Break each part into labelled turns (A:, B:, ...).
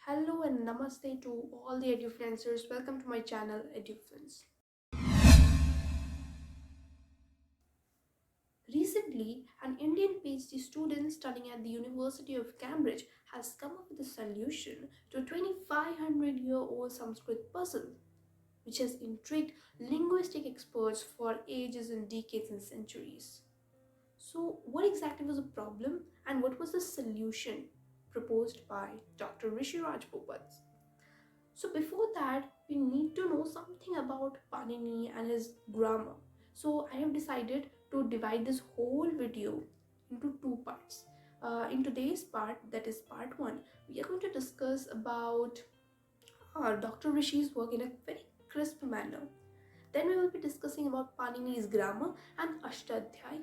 A: Hello and namaste to all the edufluencers. Welcome to my channel Edufluence. Recently, an Indian PhD student studying at the University of Cambridge has come up with a solution to a 2500-year-old Sanskrit puzzle, which has intrigued linguistic experts for ages and decades and centuries. So, what exactly was the problem and what was the solution proposed by Dr. Rishi Rajpopat? So before that, we need to know something about Panini and his grammar. So I have decided to divide this whole video into two parts. In today's part, that is part one, we are going to discuss about Dr. Rishi's work in a very crisp manner. Then we will be discussing about Panini's grammar and Astadhyayi.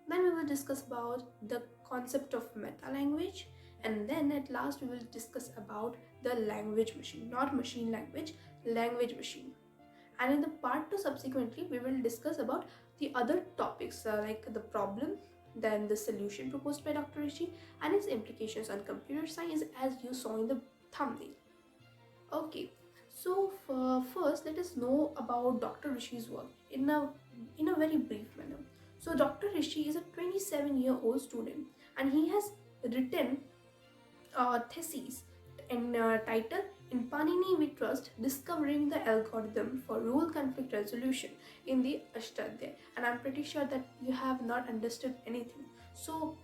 A: Then we will discuss about the concept of meta language, and then at last we will discuss about the language machine, not machine language, language machine. And in the part 2 subsequently we will discuss about the other topics like the problem, then the solution proposed by Dr. Rishi and its implications on computer science as you saw in the thumbnail. Okay, so first let us know about Dr. Rishi's work in a very brief manner. So Dr. Rishi is a 27-year-old student and he has written a thesis title "In Panini We Trust: Discovering the Algorithm for Rule Conflict Resolution" in the Astadhyayi, and I'm pretty sure that you have not understood anything. So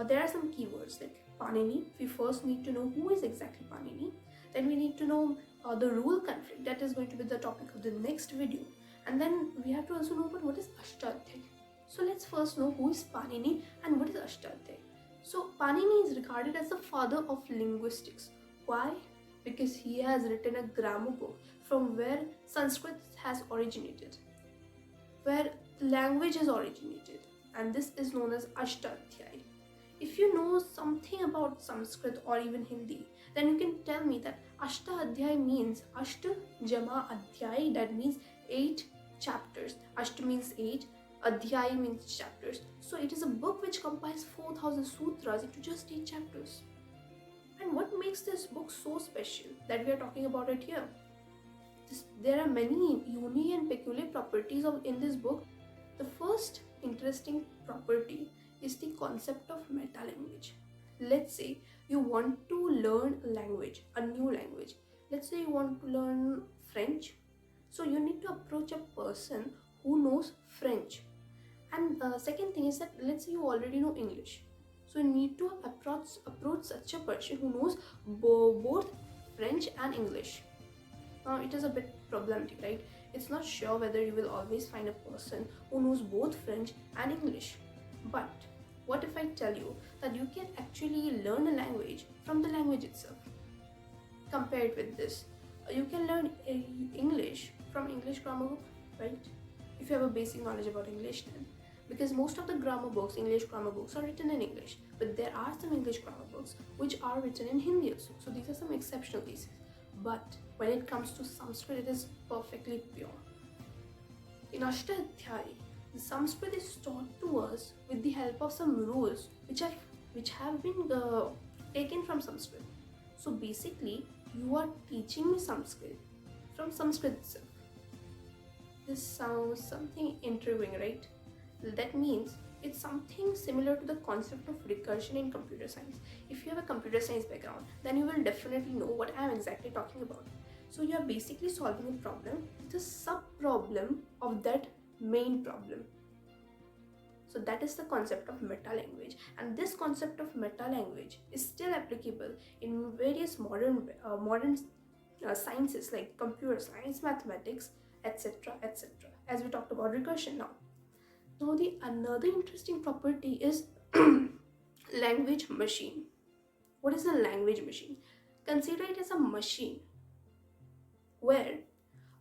A: there are some keywords like Panini. We first need to know who is exactly Panini. Then we need to know the rule conflict, that is going to be the topic of the next video, and then we have to also know about what is Astadhyayi. So let's first know who is Panini and what is Astadhyayi. So Panini is regarded as the father of linguistics. Why? Because he has written a grammar book from where Sanskrit has originated, where language is originated, and this is known as Astadhyayi. If you know something about Sanskrit or even Hindi, then you can tell me that Astadhyayi means Ashta Jama Adhyayi, that means 8 chapters. Ashta means 8, Adhyayi means chapters. So it is a book which compiles 4000 sutras into just 8 chapters. And what makes this book so special that we are talking about it here? There are many unique and peculiar properties in this book. The first interesting property is the concept of meta language. Let's say you want to learn a language, a new language. Let's say you want to learn French. So you need to approach a person who knows French. And second thing is that let's say you already know English. So you need to approach such a person who knows both French and English. Now it is a bit problematic, right? It's not sure whether you will always find a person who knows both French and English. But what if I tell you that you can actually learn a language from the language itself? Compare it with this. You can learn English from English grammar book, right? If you have a basic knowledge about English then. Because most of the grammar books, English grammar books, are written in English. But there are some English grammar books which are written in Hindi also. So these are some exceptional cases. But when it comes to Sanskrit, it is perfectly pure. In Astadhyayi, the Sanskrit is taught to us with the help of some rules which have been taken from Sanskrit. So basically, you are teaching me Sanskrit from Sanskrit itself. This sounds something intriguing, right? That means it's something similar to the concept of recursion in computer science. If you have a computer science background, then you will definitely know what I am exactly talking about. So you are basically solving a problem with a sub-problem of that main problem. So that is the concept of meta language, and this concept of meta language is still applicable in various modern sciences like computer science, mathematics, etc., etc. As we talked about recursion now. Now the another interesting property is language machine. What is a language machine? Consider it as a machine where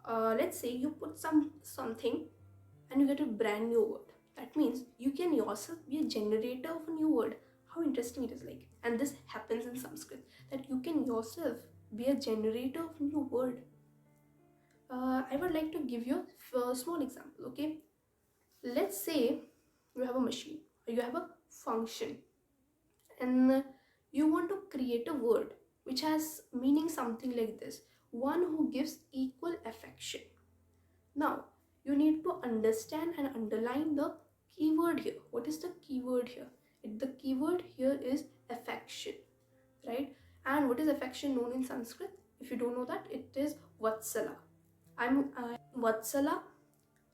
A: let's say you put something and you get a brand new word. That means you can yourself be a generator of a new word. How interesting it is, like. And this happens in Sanskrit, that you can yourself be a generator of a new word. I would like to give you a small example, okay? Let's say you have a machine, you have a function, and you want to create a word which has meaning something like this: one who gives equal affection. Now, you need to understand and underline the keyword here. What is the keyword here? The keyword here is affection, right? And what is affection known in Sanskrit? If you don't know that, it is Vatsala. Vatsala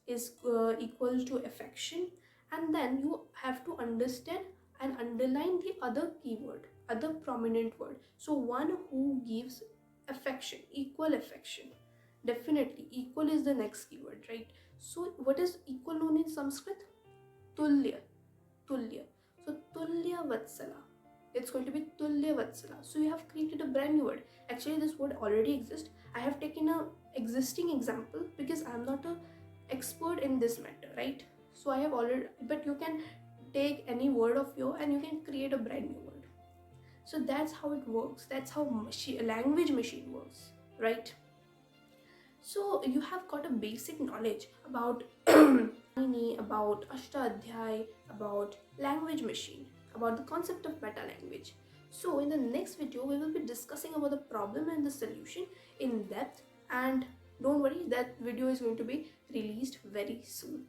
A: is equal to affection, and then you have to understand and underline the other keyword, other prominent word. So one who gives affection, equal affection. Definitely equal is the next keyword, right? So what is equal known in Sanskrit? Tulya. Tulya. So Tulya Vatsala, it's going to be Tulya Vatsala. So you have created a brand new word. Actually this word already exists. I have taken a existing example because I am not a expert in this matter, right? So I have already, but you can take any word of your and you can create a brand new word. So that's how it works. That's how language machine works, right? So you have got a basic knowledge about Panini, about Astadhyayi, about language machine, about the concept of meta language. So in the next video, we will be discussing about the problem and the solution in depth, and don't worry, that video is going to be released very soon.